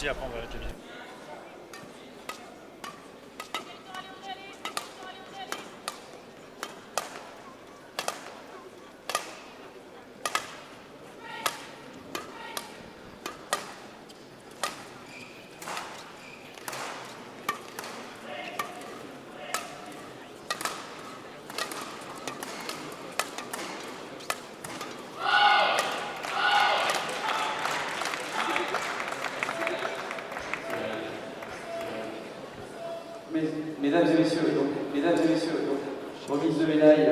souci, après on va mettre les bisous. Mesdames et messieurs, remise de médaille,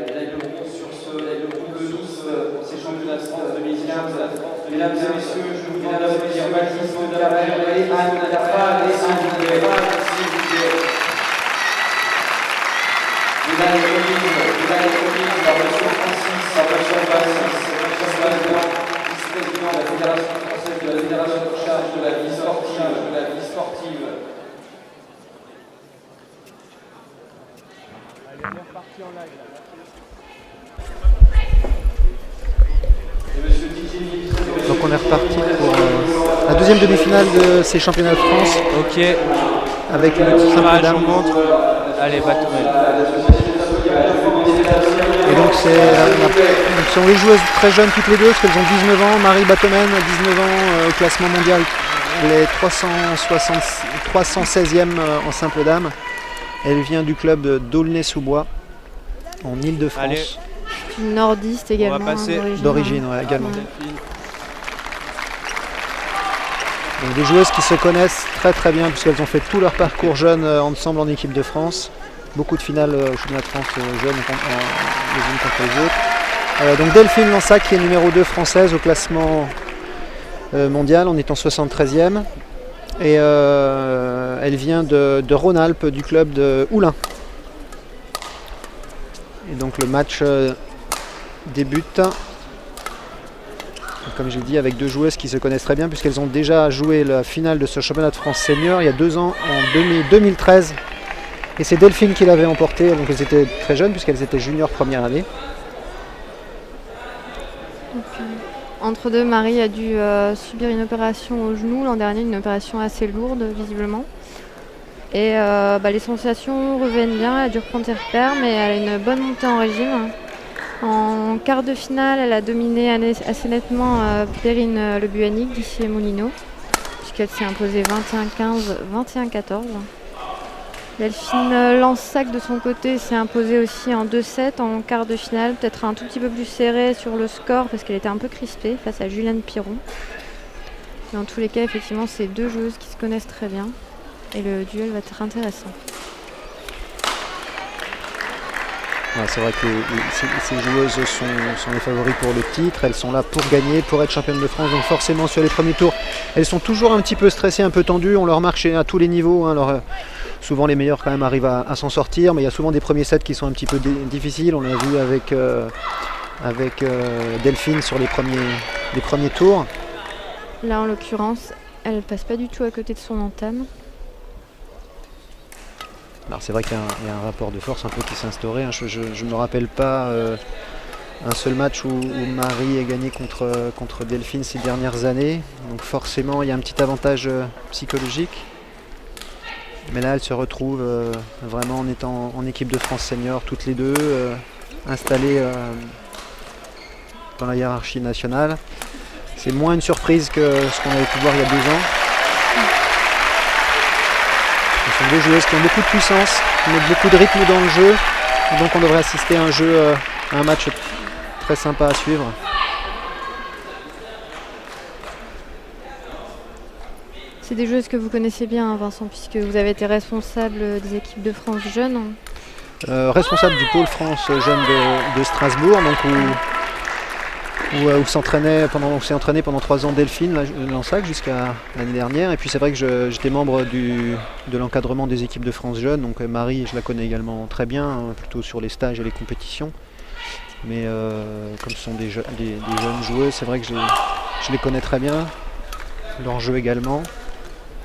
médaille de bronze sur ce, médaille de bronze pour ces championnats de France 2015. Mesdames et messieurs, je vous demande d'applaudir Baptiste Carrel et Anne Lafave et s'il vous plaît. Médaille remise par M. Francis, vice-président de la Fédération française de la Fédération en charge de la vie sportive. Donc on est reparti pour la deuxième demi-finale de ces championnats de France. Ok. Avec le simple dame. Allez, Batoumel. Et donc ce sont les joueuses très jeunes toutes les deux, parce qu'elles ont 19 ans. Marie Batomen, 19 ans au classement mondial, les 316e en simple dame. Elle vient du club d'Aulnay-sous-Bois, en Île-de-France. Nordiste également. On va passer d'origine, ouais, également. Donc des joueuses qui se connaissent très très bien, puisqu'elles ont fait tout leur parcours jeune ensemble en équipe de France. Beaucoup de finales au championnat de France jeunes les unes contre les autres. Donc Delphine Lansac qui est numéro 2 française au classement mondial en étant 73e. Et elle vient de Rhône-Alpes, du club de Oulin. Et donc le match débute, comme je l'ai dit, avec deux joueuses qui se connaissent très bien, puisqu'elles ont déjà joué la finale de ce championnat de France senior il y a 2 ans, en 2013. Et c'est Delphine qui l'avait emporté, donc elles étaient très jeunes, puisqu'elles étaient juniors première année. Entre deux, Marie a dû subir une opération au genou l'an dernier, une opération assez lourde visiblement. Et les sensations reviennent bien, elle a dû reprendre ses repères, mais elle a une bonne montée en régime. En quart de finale, elle a dominé assez nettement Perrine Le Buanic d'ici Moulineau, puisqu'elle s'est imposée 21-15, 21-14. Delphine Lansac de son côté s'est imposée aussi en 2-7 en quart de finale, peut-être un tout petit peu plus serré sur le score parce qu'elle était un peu crispée face à Juliane Piron. Dans tous les cas, effectivement, c'est deux joueuses qui se connaissent très bien et le duel va être intéressant. Ouais, c'est vrai que ces joueuses sont les favoris pour le titre, elles sont là pour gagner, pour être championnes de France, donc forcément sur les premiers tours, elles sont toujours un petit peu stressées, un peu tendues, on leur marche à tous les niveaux. Alors, souvent les meilleurs quand même arrivent à s'en sortir, mais il y a souvent des premiers sets qui sont un petit peu difficiles. On l'a vu avec Delphine sur les premiers tours. Là en l'occurrence, elle passe pas du tout à côté de son entame. Alors c'est vrai qu'il y a un rapport de force un peu qui s'est instauré. Je ne me rappelle pas un seul match où Marie a gagné contre Delphine ces dernières années. Donc forcément il y a un petit avantage psychologique. Mais là, elles se retrouvent vraiment en étant en équipe de France senior, toutes les deux, installées dans la hiérarchie nationale. C'est moins une surprise que ce qu'on avait pu voir il y a 2 ans. Ce sont deux joueuses qui ont beaucoup de puissance, qui mettent beaucoup de rythme dans le jeu. Et donc on devrait assister à un match très sympa à suivre. C'est des joueuses que vous connaissez bien, Vincent, puisque vous avez été responsable des équipes de France jeunes. Responsable du pôle France jeune de Strasbourg, donc où s'est entraîné pendant 3 ans Delphine Lansac jusqu'à l'année dernière. Et puis c'est vrai que j'étais membre de l'encadrement des équipes de France jeunes, donc Marie je la connais également très bien, plutôt sur les stages et les compétitions. Mais comme ce sont des jeunes joueuses, c'est vrai que je les connais très bien, leur jeu également.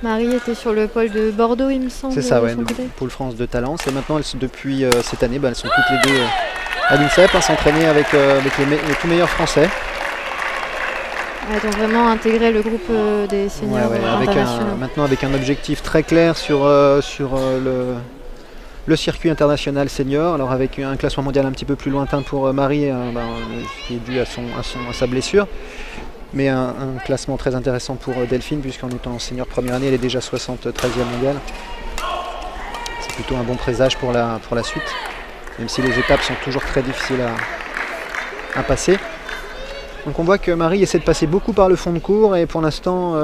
Marie était sur le pôle de Bordeaux, il me semble. C'est ça, ouais, le pôle France de Talence. Et maintenant, depuis cette année, elles sont toutes les deux à l'INSEP, à s'entraîner avec les tout meilleurs Français. Donc vraiment intégrer le groupe des seniors internationaux. Maintenant avec un objectif très clair sur le circuit international senior, alors avec un classement mondial un petit peu plus lointain pour Marie, ce qui est dû à sa blessure, mais un classement très intéressant pour Delphine, puisqu'en étant senior première année, elle est déjà 73e mondiale. C'est plutôt un bon présage pour la suite, même si les étapes sont toujours très difficiles à passer. Donc on voit que Marie essaie de passer beaucoup par le fond de cours, et pour l'instant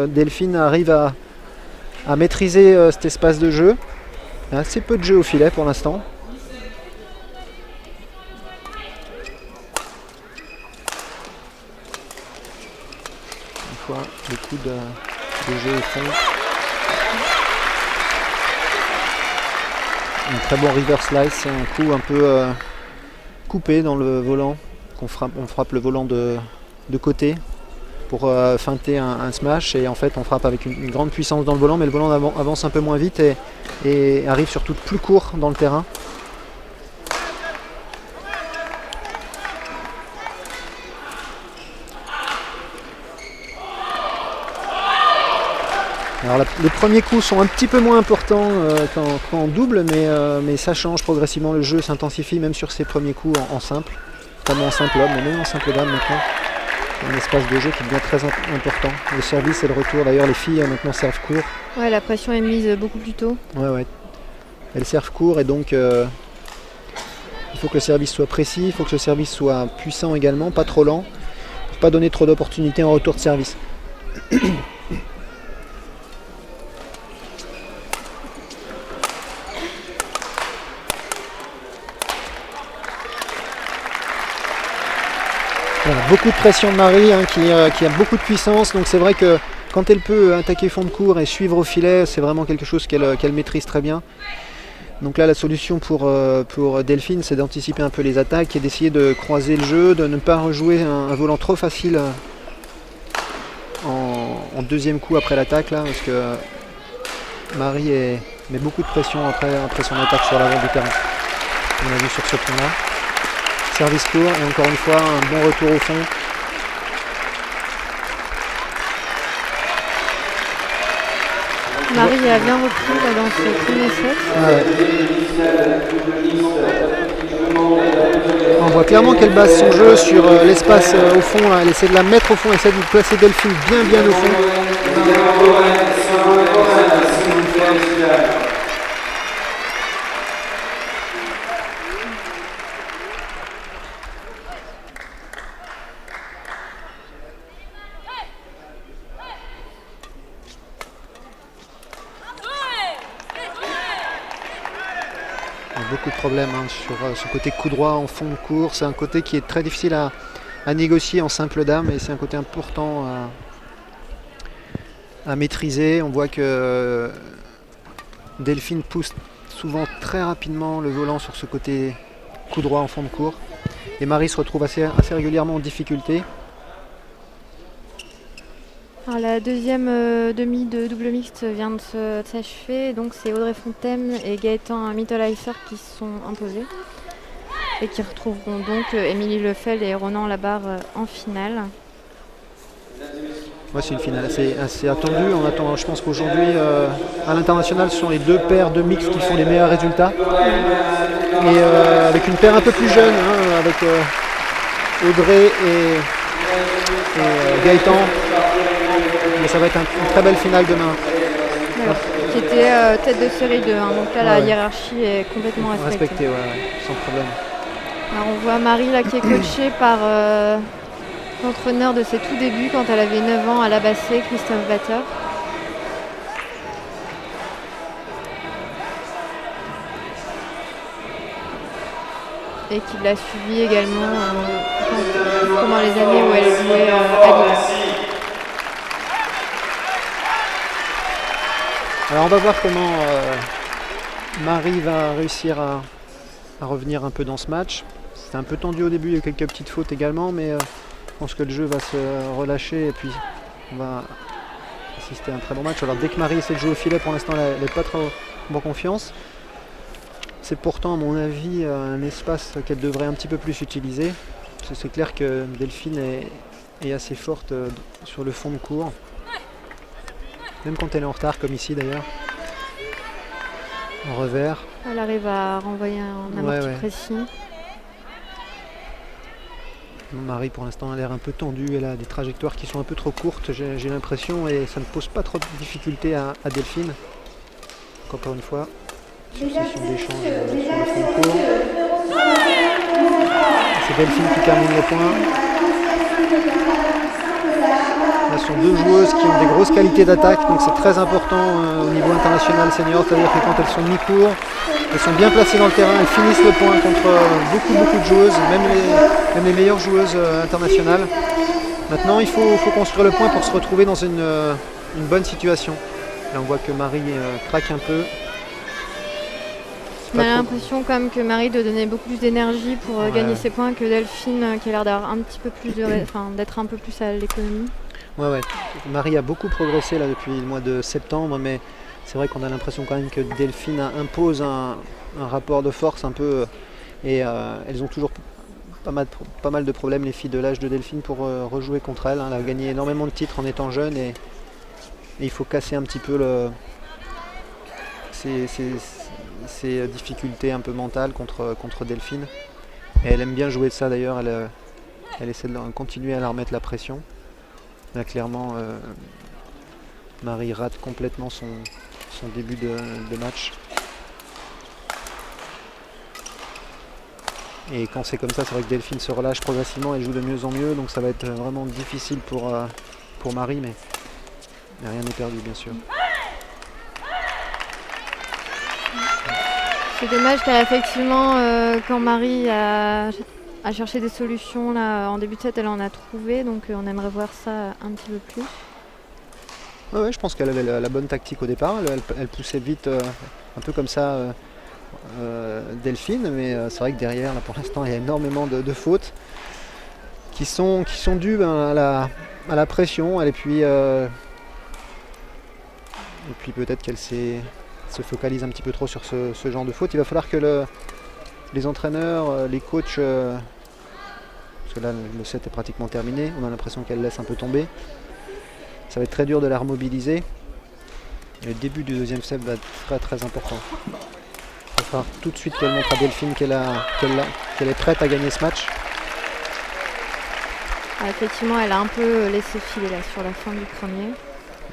Delphine arrive à maîtriser cet espace de jeu. Il y a assez peu de jeu au filet pour l'instant. Une fois le coup de jeu au fond. Un très bon reverse slice, c'est un coup un peu coupé dans le volant. On frappe le volant de côté pour feinter un smash, et en fait on frappe avec une grande puissance dans le volant, mais le volant avance un peu moins vite et arrive surtout plus court dans le terrain. Alors les premiers coups sont un petit peu moins importants qu'en double, mais ça change progressivement, le jeu s'intensifie même sur ces premiers coups en simple, notamment en simple homme, mais même en simple dame maintenant. Un espace de jeu qui devient très important. Le service et le retour, d'ailleurs les filles maintenant servent court. Ouais, la pression est mise beaucoup plus tôt. Ouais. Elles servent court, et donc il faut que le service soit précis, il faut que le service soit puissant également, pas trop lent, pour pas donner trop d'opportunités en retour de service. Voilà, beaucoup de pression de Marie qui a beaucoup de puissance, donc c'est vrai que quand elle peut attaquer fond de cours et suivre au filet, c'est vraiment quelque chose qu'elle maîtrise très bien. Donc là la solution pour Delphine, c'est d'anticiper un peu les attaques et d'essayer de croiser le jeu, de ne pas rejouer un volant trop facile en deuxième coup après l'attaque là, parce que Marie met beaucoup de pression après son attaque sur l'avant du terrain. On a vu sur ce point là. Service court, et encore une fois un bon retour au fond. Marie a bien repris là, dans ce premier set. On voit clairement qu'elle base son jeu sur l'espace au fond, là. Elle essaie de la mettre au fond, elle essaie de placer Delphine bien au fond. Beaucoup de problèmes sur ce côté coup droit en fond de cours. C'est un côté qui est très difficile à négocier en simple dame, et c'est un côté important à maîtriser. On voit que Delphine pousse souvent très rapidement le volant sur ce côté coup droit en fond de cours, et Marie se retrouve assez régulièrement en difficulté. Alors, la deuxième demi de double mixte vient de s'achever, donc c'est Audrey Fontaine et Gaëtan Mittelheiser qui se sont imposés et qui retrouveront donc Émilie Lefel et Ronan Labarre en finale. Ouais, c'est une finale assez attendue. On attend, je pense qu'aujourd'hui à l'international, ce sont les deux paires de mix qui font les meilleurs résultats, et avec une paire un peu plus jeune, avec Audrey et Gaëtan. Mais ça va être une très belle finale demain. Voilà. Qui était tête de série 2, donc là la hiérarchie est complètement respectée. Sans problème. Alors on voit Marie là qui est coachée par l'entraîneur de ses tout débuts quand elle avait 9 ans à la Bassée, Christophe Vatter. Et qui l'a suivi également pendant les années où elle jouait à Lille. Alors on va voir comment Marie va réussir à revenir un peu dans ce match. C'était un peu tendu au début, il y a eu quelques petites fautes également, mais je pense que le jeu va se relâcher, et puis on va assister à un très bon match. Alors dès que Marie essaie de jouer au filet, pour l'instant elle n'est pas trop en bonne confiance. C'est pourtant à mon avis un espace qu'elle devrait un petit peu plus utiliser. C'est clair que Delphine est assez forte sur le fond de court. Même quand elle est en retard, comme ici d'ailleurs. En revers. Elle arrive à renvoyer un amorti précis. Marie pour l'instant a l'air un peu tendue, elle a des trajectoires qui sont un peu trop courtes, j'ai l'impression, et ça ne pose pas trop de difficultés à Delphine. Encore une fois, succession d'échanges sur le fond de court. C'est Delphine qui termine le point. Là, ce sont deux joueuses qui ont des grosses qualités d'attaque, donc c'est très important au niveau international senior, c'est-à-dire que quand elles sont mi-court, elles sont bien placées dans le terrain, elles finissent le point contre beaucoup de joueuses, même les meilleures joueuses internationales. Maintenant, il faut construire le point pour se retrouver dans une bonne situation. Là, on voit que Marie craque un peu. On a l'impression quand même que Marie doit donner beaucoup plus d'énergie pour gagner ses points que Delphine qui a l'air d'avoir un petit peu plus d'être un peu plus à l'économie. Ouais. Marie a beaucoup progressé là depuis le mois de septembre, mais c'est vrai qu'on a l'impression quand même que Delphine impose un rapport de force un peu, et elles ont toujours pas mal de problèmes, les filles de l'âge de Delphine, pour rejouer contre elle. Elle a gagné énormément de titres en étant jeune, et il faut casser un petit peu ces difficultés un peu mentales contre Delphine. Et elle aime bien jouer de ça d'ailleurs, elle essaie de continuer à la remettre la pression. Là clairement Marie rate complètement son début de match. Et quand c'est comme ça, c'est vrai que Delphine se relâche progressivement, elle joue de mieux en mieux, donc ça va être vraiment difficile pour Marie, mais rien n'est perdu bien sûr. C'est dommage car effectivement quand Marie a cherché des solutions là, en début de set, elle en a trouvé, donc on aimerait voir ça un petit peu plus. Ouais, je pense qu'elle avait la bonne tactique au départ, elle poussait vite un peu comme ça Delphine, mais c'est vrai que derrière là, pour l'instant il y a énormément de fautes qui sont dues à la pression, et puis peut-être qu'elle se focalise un petit peu trop sur ce genre de faute. Il va falloir que les entraîneurs, les coachs, parce que là le set est pratiquement terminé, on a l'impression qu'elle laisse un peu tomber. Ça va être très dur de la remobiliser. Le début du deuxième set va être très important. Il va falloir tout de suite qu'elle montre à Delphine qu'elle est prête à gagner ce match. Effectivement, elle a un peu laissé filer là sur la fin du premier.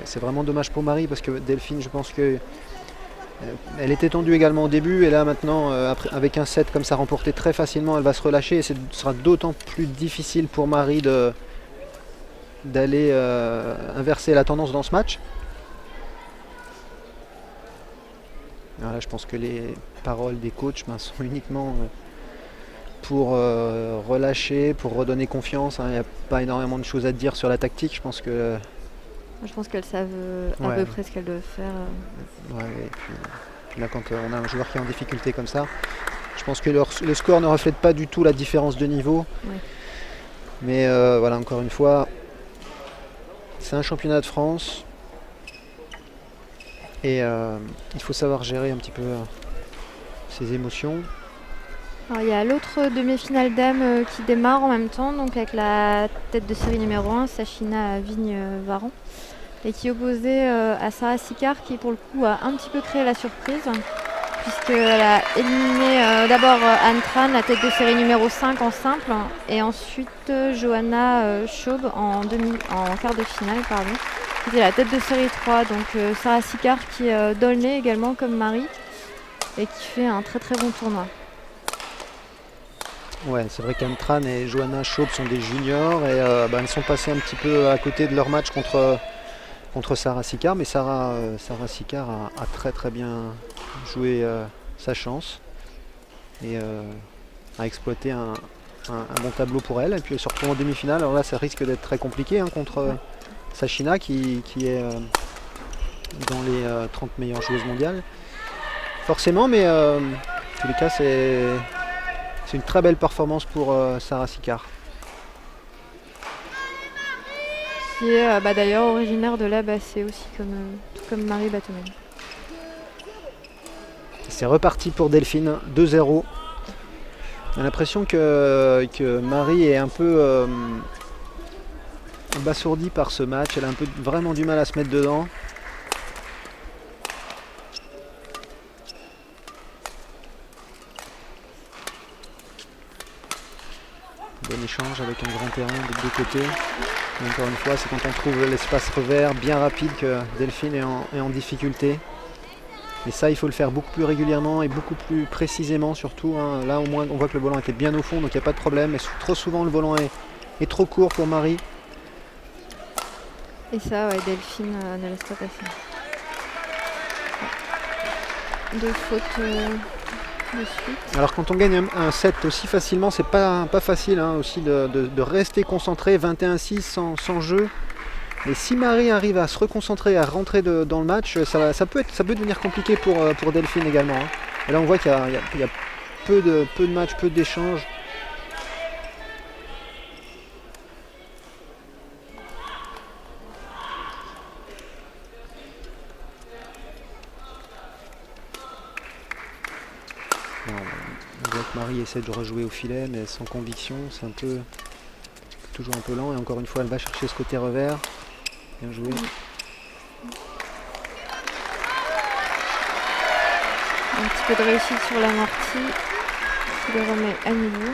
C'est vraiment dommage pour Marie parce que Delphine, je pense que elle était tendue également au début, et là maintenant, avec un set comme ça remporté très facilement, elle va se relâcher, et ce sera d'autant plus difficile pour Marie d'aller inverser la tendance dans ce match. Alors là, je pense que les paroles des coachs sont uniquement pour relâcher, pour redonner confiance. Il n'y a pas énormément de choses à dire sur la tactique. Je pense qu'elles savent à peu près ce qu'elles doivent faire. Et puis là, quand on a un joueur qui est en difficulté comme ça, je pense que le score ne reflète pas du tout la différence de niveau. Ouais. Mais voilà, encore une fois, c'est un championnat de France, et il faut savoir gérer un petit peu ses émotions. Alors, il y a l'autre demi-finale dames qui démarre en même temps, donc avec la tête de série numéro 1, Sachina Vigne-Varan, et qui est opposée à Sarah Sicard, qui pour le coup a un petit peu créé la surprise, puisqu'elle a éliminé d'abord Anne Tran, la tête de série numéro 5 en simple, et ensuite Johanna Schaub en quart de finale, qui était la tête de série 3. Donc Sarah Sicard qui donne le nez également comme Marie, et qui fait un très très bon tournoi. Ouais, c'est vrai qu'Anne Tran et Johanna Schaub sont des juniors, et elles sont passées un petit peu à côté de leur match contre Sarah Sicard, mais Sarah Sicard a très très bien joué sa chance, et a exploité un bon tableau pour elle, et puis elle se retrouve en demi-finale. Alors là, ça risque d'être très compliqué contre Sachina qui est dans les 30 meilleures joueuses mondiales forcément, mais en tous les cas c'est une très belle performance pour Sarah Sicard, qui est d'ailleurs originaire de la Bassée aussi, tout comme Marie Batomel. C'est reparti pour Delphine, 2-0. On a l'impression que Marie est un peu abasourdie par ce match. Elle a vraiment du mal à se mettre dedans. Bon échange avec un grand terrain des deux côtés. Et encore une fois, c'est quand on trouve l'espace revers bien rapide que Delphine est en difficulté. Et ça, il faut le faire beaucoup plus régulièrement et beaucoup plus précisément surtout. Hein. Là, au moins, on voit que le volant était bien au fond, donc il n'y a pas de problème. Mais trop souvent, le volant est trop court pour Marie. Et ça, ouais, Delphine ne laisse pas passer. Deux fautes de suite. Alors quand on gagne un set aussi facilement, c'est pas facile hein, aussi de rester concentré. 21-6 sans jeu. Et si Marie arrive à se reconcentrer, à rentrer dans le match, ça peut devenir compliqué pour Delphine également. Hein. Et là on voit qu'il y a peu de matchs, peu d'échanges. On voit que Marie essaie de rejouer au filet, mais sans conviction, c'est toujours un peu lent. Et encore une fois, elle va chercher ce côté revers. Bien joué. Un petit peu de réussite sur l'amorti qui le remet à niveau.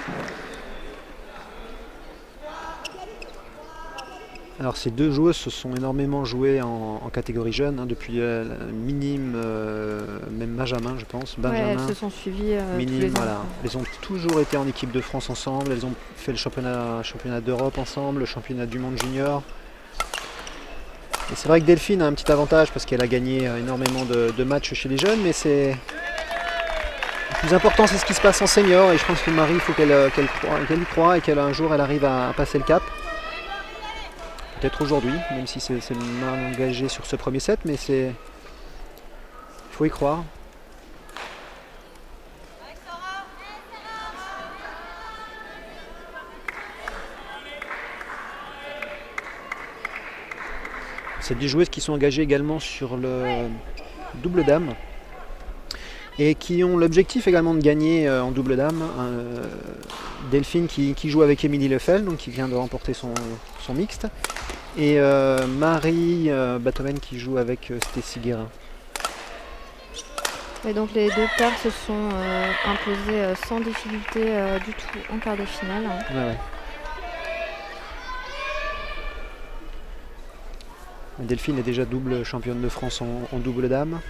Alors ces deux joueuses se sont énormément jouées en catégorie jeune, hein, depuis minime, même Benjamin je pense. Benjamin, Ouais, elles se sont suivies minime, tous les ans. voilà. Elles ont toujours été en équipe de France ensemble, elles ont fait le championnat d'Europe ensemble, le championnat du monde junior. Et c'est vrai que Delphine a un petit avantage parce qu'elle a gagné énormément de matchs chez les jeunes, mais le plus important c'est ce qui se passe en senior, et je pense que Marie, il faut qu'elle y croie et qu'un jour elle arrive à passer le cap. Peut-être aujourd'hui, même si c'est mal engagé sur ce premier set, mais il faut y croire. C'est des joueuses qui sont engagées également sur le double dame et qui ont l'objectif également de gagner en double dame. Delphine qui joue avec Émilie Lefel, donc qui vient de remporter son mixte, et Marie Batoven qui joue avec Stécie Guérin. Et donc les deux paires se sont imposées sans difficulté du tout en quart de finale. Ouais. Delphine est déjà double championne de France en double dame.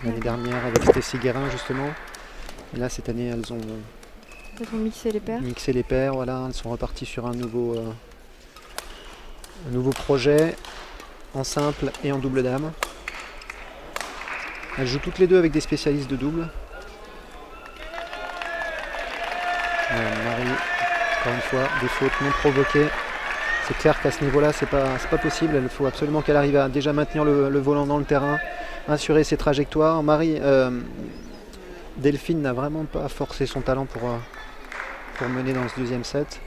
L'année dernière avec Stécie Guérin justement. Et là cette année elles ont mixé les paires. Mixé les paires, voilà. Elles sont reparties sur un nouveau projet en simple et en double dame. Elles jouent toutes les deux avec des spécialistes de double. Marie, encore une fois, des fautes non provoquées. C'est clair qu'à ce niveau-là, c'est pas possible. Il faut absolument qu'elle arrive à déjà maintenir le volant dans le terrain, assurer ses trajectoires. Delphine n'a vraiment pas forcé son talent pour mener dans ce deuxième set.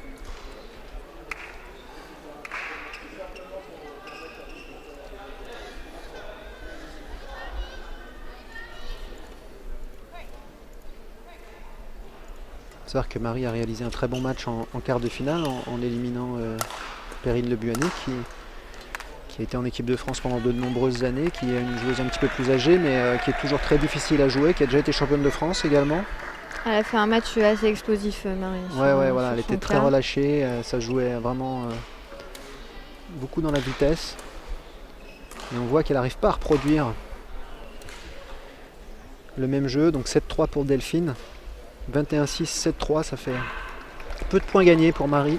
Il faut savoir que Marie a réalisé un très bon match en quart de finale en éliminant Perrine Le Buanet qui a été en équipe de France pendant de nombreuses années, qui est une joueuse un petit peu plus âgée mais qui est toujours très difficile à jouer, qui a déjà été championne de France également. Elle a fait un match assez explosif, Marie. Voilà, elle était très relâchée, ça jouait vraiment beaucoup dans la vitesse. Et on voit qu'elle n'arrive pas à reproduire le même jeu, donc 7-3 pour Delphine. 21-6, 7-3, ça fait peu de points gagnés pour Marie.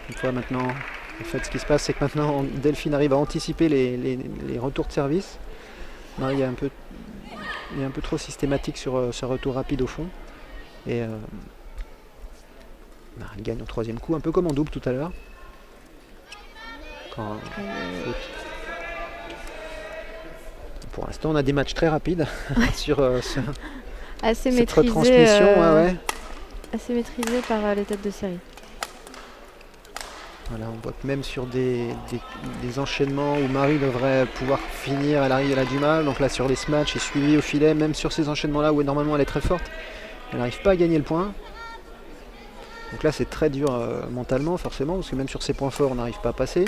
Une fois maintenant, en fait, ce qui se passe, c'est que maintenant Delphine arrive à anticiper les retours de service. Marie est un peu trop systématique sur ce retour rapide au fond. Et elle gagne au troisième coup, un peu comme en double tout à l'heure. Pour l'instant, on a des matchs très rapides sur assez cette retransmission. Assez maîtrisé par les têtes de série. Voilà, on voit que même sur des enchaînements où Marie devrait pouvoir finir, elle a du mal. Donc là, sur les smatchs, est suivie au filet, même sur ces enchaînements-là où normalement elle est très forte. Elle n'arrive pas à gagner le point. Donc là c'est très dur mentalement forcément, parce que même sur ses points forts on n'arrive pas à passer.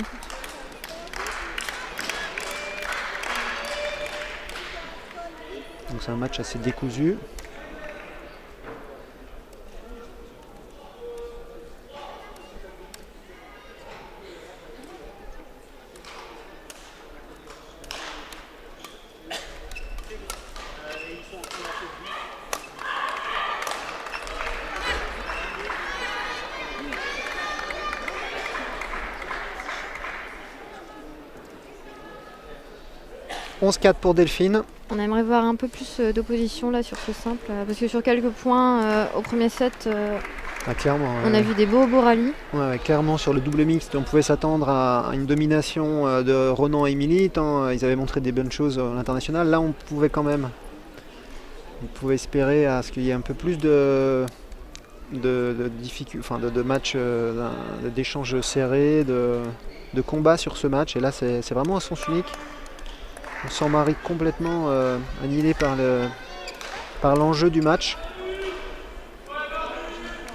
Donc c'est un match assez décousu. « 11-4 pour Delphine. On aimerait voir un peu plus d'opposition là sur ce simple, parce que sur quelques points au premier set, Clairement, on a vu des beaux rallyes. ouais, clairement sur le double mixte, on pouvait s'attendre à une domination de Ronan et Émilie, tant ils avaient montré des bonnes choses à l'international. Là, on pouvait quand même, on pouvait espérer à ce qu'il y ait un peu plus de matchs, d'échanges serrés, de combats sur ce match. Et là, c'est vraiment un sens unique. On sent Marie complètement annihilée par l'enjeu du match.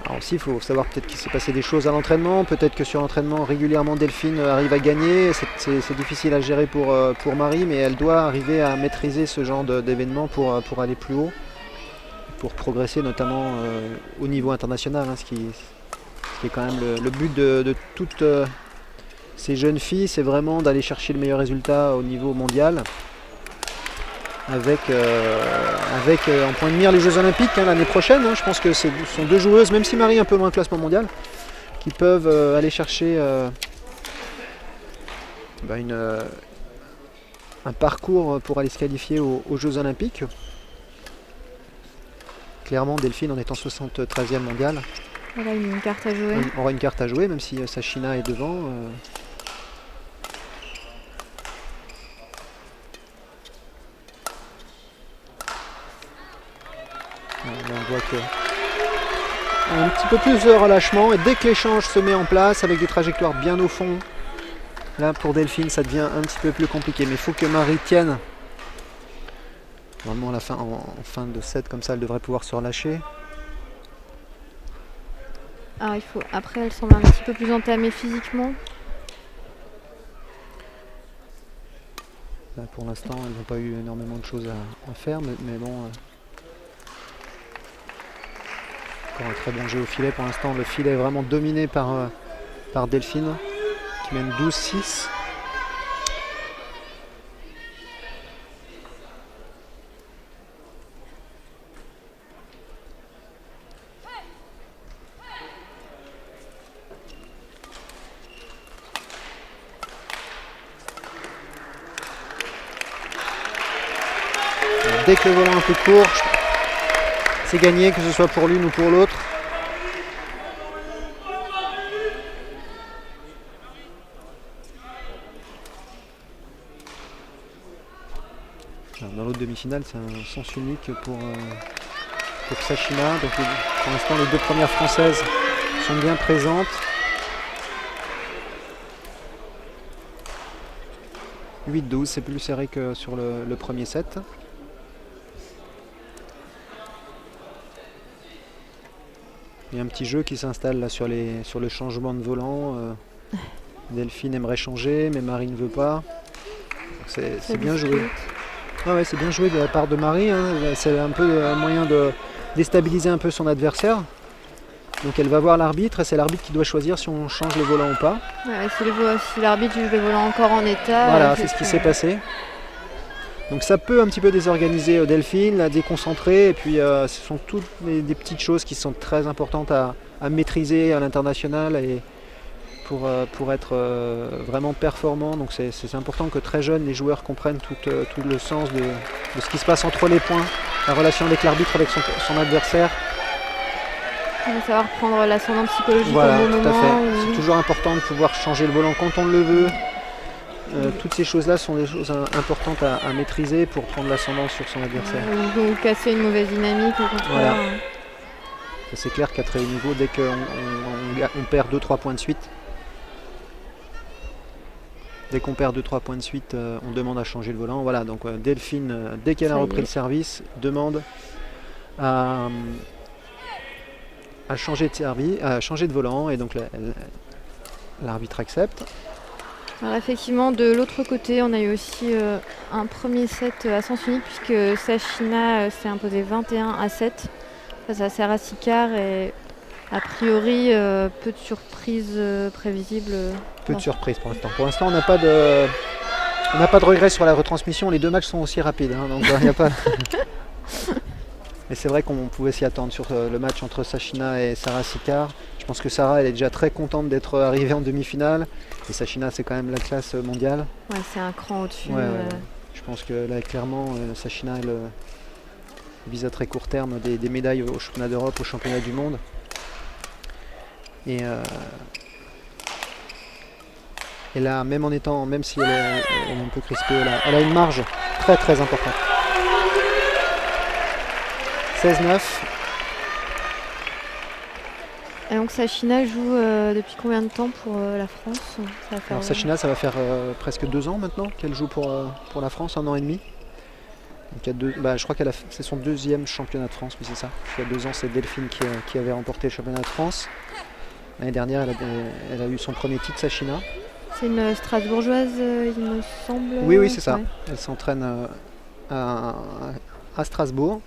Alors aussi, il faut savoir peut-être qu'il s'est passé des choses à l'entraînement. Peut-être que sur l'entraînement, régulièrement, Delphine arrive à gagner. C'est difficile à gérer pour Marie, mais elle doit arriver à maîtriser ce genre d'événements pour aller plus haut, pour progresser notamment au niveau international, hein, ce qui est quand même le but de toutes ces jeunes filles, c'est vraiment d'aller chercher le meilleur résultat au niveau mondial, avec en point de mire les Jeux Olympiques l'année prochaine. Hein. Je pense que ce sont deux joueuses, même si Marie est un peu loin au classement mondial, qui peuvent aller chercher un parcours pour aller se qualifier aux Jeux Olympiques. Clairement, Delphine en étant 73e mondiale, Voilà une carte à jouer. on aura une carte à jouer, même si Sachina est devant. On voit que un petit peu plus de relâchement, et dès que l'échange se met en place avec des trajectoires bien au fond, là pour Delphine ça devient un petit peu plus compliqué, mais il faut que Marie tienne. Normalement en fin de set comme ça elle devrait pouvoir se relâcher. Alors après elle semble un petit peu plus entamée physiquement. Là, pour l'instant elles n'ont pas eu énormément de choses à faire, mais bon. Encore un très bon jeu au filet. Pour l'instant, le filet est vraiment dominé par Delphine, qui mène 12-6. Dès que le volant est un peu court, c'est gagné, que ce soit pour l'une ou pour l'autre. Dans l'autre demi-finale, c'est un sens unique pour Sachina. Donc, pour l'instant, les deux premières françaises sont bien présentes. 8-12, c'est plus serré que sur le premier set. Il y a un petit jeu qui s'installe là sur le changement de volant. Delphine aimerait changer, mais Marie ne veut pas. C'est bien joué. Ah ouais, c'est bien joué de la part de Marie. Hein. C'est un peu un moyen de déstabiliser un peu son adversaire. Donc elle va voir l'arbitre et c'est l'arbitre qui doit choisir si on change le volant ou pas. Ouais, si l'arbitre juge le volant encore en état. Voilà, c'est ce qui s'est passé. Donc ça peut un petit peu désorganiser Delphine, la déconcentrer, et puis ce sont toutes des petites choses qui sont très importantes à maîtriser à l'international et pour être vraiment performant. Donc c'est important que très jeunes les joueurs comprennent tout le sens de ce qui se passe entre les points, la relation avec l'arbitre, avec son adversaire. Il va savoir prendre l'ascendant psychologique Voilà, au bon tout à moment. fait. C'est toujours important de pouvoir changer le volant quand on le veut. Toutes ces choses-là sont des choses importantes à maîtriser pour prendre l'ascendant sur son adversaire. Ou casser une mauvaise dynamique au contraire. Voilà. C'est clair qu'à très haut niveau, dès qu'on perd 2-3 points de suite, on demande à changer le volant. Voilà, donc Delphine, dès qu'elle a repris le service, demande à a changé de volant et donc l'arbitre accepte. Alors effectivement, de l'autre côté, on a eu aussi un premier set à sens unique puisque Sashina s'est imposée 21-7 face à Sarah Sicard et a priori peu de surprises prévisibles. Peu de surprises pour l'instant. Pour l'instant, on n'a pas de regret sur la retransmission. Les deux matchs sont aussi rapides, hein, donc il n'y a pas. Mais c'est vrai qu'on pouvait s'y attendre sur le match entre Sashina et Sarah Sicard. Je pense que Sarah, elle est déjà très contente d'être arrivée en demi-finale. Et Sashina, c'est quand même la classe mondiale. Ouais, c'est un cran au-dessus. Ouais. Je pense que là, clairement, Sashina, elle vise à très court terme des médailles au championnat d'Europe, au championnat du monde. Et là, même si elle est un peu crispée, elle a une marge très très importante. 16-9. Et donc Sashina joue depuis combien de temps pour la France? Alors Sashina, ça va faire presque 2 ans maintenant qu'elle joue pour la France, 1 an et demi. Donc je crois c'est son 2e championnat de France, oui c'est ça. Il y a 2 ans, c'est Delphine qui avait remporté le championnat de France. L'année dernière, elle a eu son premier titre, Sashina. C'est une Strasbourgeoise, il me semble. Oui, c'est ça. Ouais. Elle s'entraîne à Strasbourg.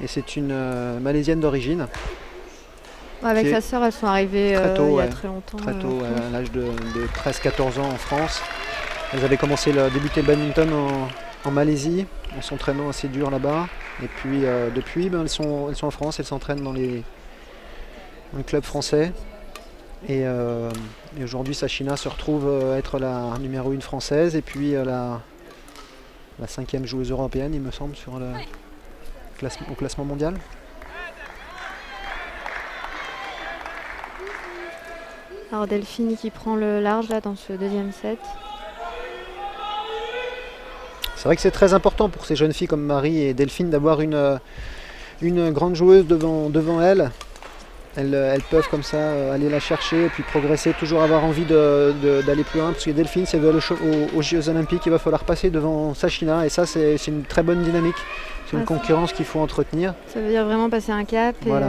Et c'est une Malaisienne d'origine. Avec sa sœur, elles sont arrivées très tôt, il y a très longtemps. Très tôt, à l'âge de 13-14 ans en France. Elles avaient débuté le badminton en Malaisie, en s'entraînant assez dur là-bas. Et puis depuis, elles sont en France, elles s'entraînent dans le club français. Et aujourd'hui, Sashina se retrouve être la numéro 1 française et puis la 5e joueuse européenne, il me semble, au classement mondial. Alors Delphine qui prend le large là dans ce 2e set. C'est vrai que c'est très important pour ces jeunes filles comme Marie et Delphine d'avoir une grande joueuse devant elles. Elles peuvent comme ça aller la chercher et puis progresser, toujours avoir envie d'aller plus loin. Parce que Delphine, c'est aux Jeux Olympiques, il va falloir passer devant Sashina. Et ça, c'est une très bonne dynamique. C'est une concurrence qu'il faut entretenir. Ça veut dire vraiment passer un cap. Voilà.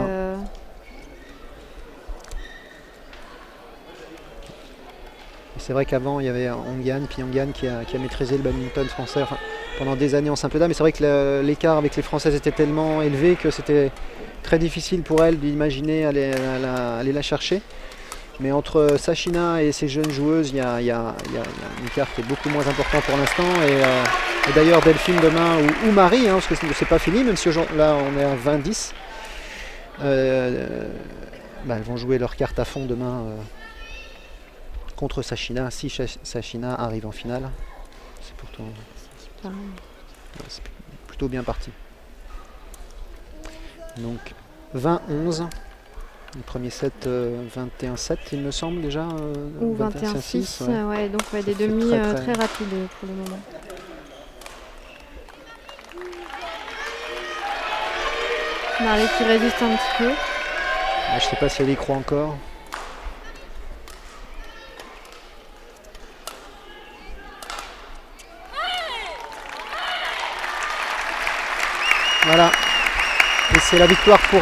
Et c'est vrai qu'avant, il y avait Ongan qui a maîtrisé le badminton français pendant des années en simple dame. Mais c'est vrai que l'écart avec les Françaises était tellement élevé que c'était très difficile pour elle d'imaginer aller la chercher. Mais entre Sashina et ces jeunes joueuses, il y a un écart qui est beaucoup moins important pour l'instant. Et d'ailleurs, Delphine demain ou Marie, parce que c'est pas fini, même si là on est à 20-10, elles vont jouer leur carte à fond demain contre Sashina. Si Sashina arrive en finale, c'est plutôt bien parti. Donc 20-11. Le premier set 21-7 il me semble déjà. Ou 21-6, ouais, donc des demi très rapides pour le moment. Marie qui résiste un petit peu. Je sais pas si elle y croit encore. Voilà. Et c'est la victoire pour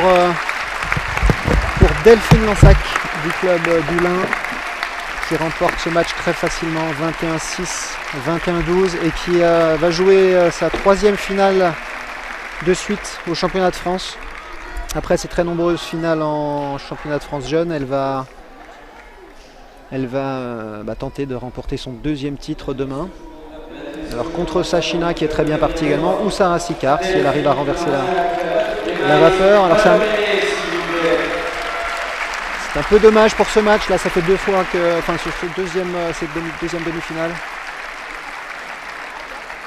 Delphine Lansac du club d'Oulin qui remporte ce match très facilement 21-6, 21-12 et qui va jouer sa 3e finale de suite au championnat de France. Après ses très nombreuses finales en championnat de France jeune, elle va tenter de remporter son 2e titre demain. Alors contre Sashina qui est très bien partie également, ou Sarah Sicard si elle arrive à renverser la vapeur. Alors c'est un peu dommage pour ce match, là ça fait 2 fois sur cette deuxième demi-finale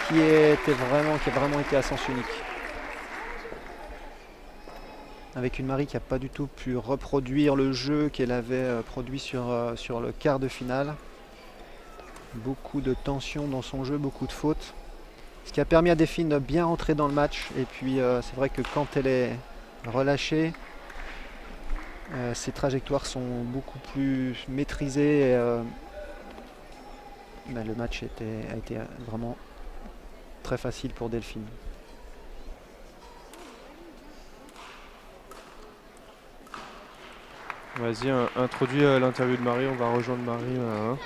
qui a vraiment été à sens unique. Avec une Marie qui n'a pas du tout pu reproduire le jeu qu'elle avait produit sur le quart de finale. Beaucoup de tension dans son jeu, beaucoup de fautes. Ce qui a permis à Delphine de bien rentrer dans le match. Et puis c'est vrai que quand elle est relâchée, ses trajectoires sont beaucoup plus maîtrisées. Et, le match a été vraiment très facile pour Delphine. Vas-y, introduis l'interview de Marie, on va rejoindre Marie là.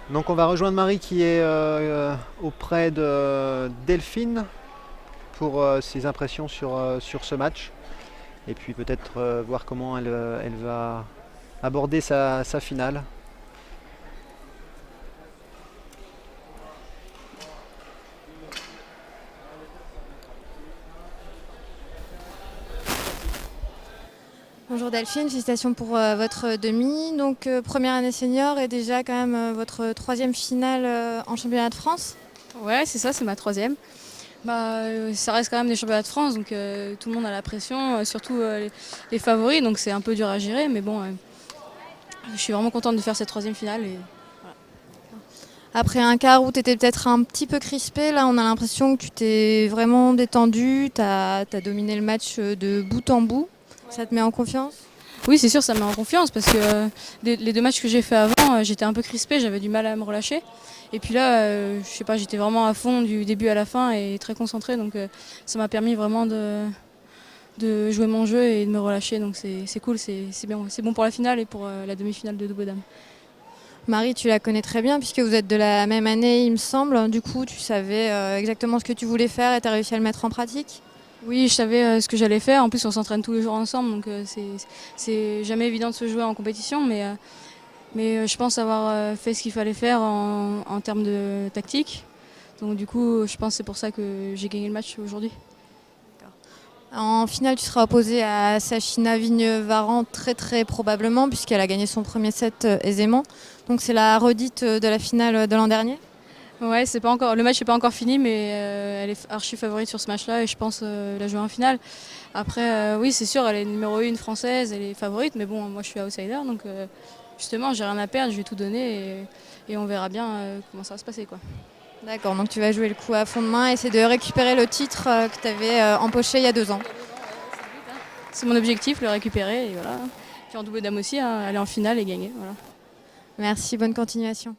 Donc on va rejoindre Marie qui est auprès de Delphine pour ses impressions sur ce match. Et puis peut-être voir comment elle va aborder sa finale. Bonjour Delphine, félicitations pour votre demi. Donc première année senior et déjà quand même votre troisième finale en championnat de France. Ouais, c'est ça, c'est ma troisième. Ça reste quand même des championnats de France, donc tout le monde a la pression, surtout les favoris, donc c'est un peu dur à gérer, mais bon, je suis vraiment contente de faire cette troisième finale. Après un quart où tu étais peut-être un petit peu crispé, là on a l'impression que tu t'es vraiment détendu, tu as dominé le match de bout en bout. Ça te met en confiance? Oui, c'est sûr, ça me met en confiance parce que les deux matchs que j'ai fait avant, j'étais un peu crispée, j'avais du mal à me relâcher. Et puis là, je sais pas, j'étais vraiment à fond du début à la fin et très concentrée, donc ça m'a permis vraiment de jouer mon jeu et de me relâcher. Donc c'est cool, c'est bien, c'est bon pour la finale et pour la demi-finale de double dame. Marie, tu la connais très bien puisque vous êtes de la même année, il me semble. Du coup, tu savais exactement ce que tu voulais faire et tu as réussi à le mettre en pratique? Oui, je savais ce que j'allais faire. En plus, on s'entraîne tous les jours ensemble, donc c'est jamais évident de se jouer en compétition, mais je pense avoir fait ce qu'il fallait faire en termes de tactique. Donc du coup, je pense que c'est pour ça que j'ai gagné le match aujourd'hui. En finale, tu seras opposée à Sachina Vigne-Varan très très probablement puisqu'elle a gagné son premier set aisément. Donc c'est la redite de la finale de l'an dernier? Ouais, le match n'est pas encore fini, mais elle est archi favorite sur ce match-là et je pense la jouer en finale. Après, oui, c'est sûr, elle est numéro 1 française, elle est favorite, mais bon, moi je suis outsider, donc justement, j'ai rien à perdre, je vais tout donner et on verra bien comment ça va se passer, quoi. D'accord, donc tu vas jouer le coup à fond de main et essayer de récupérer le titre que tu avais empoché il y a 2 ans. C'est mon objectif, le récupérer et voilà. Puis en double dame aussi, aller en finale et gagner. Voilà. Merci, bonne continuation.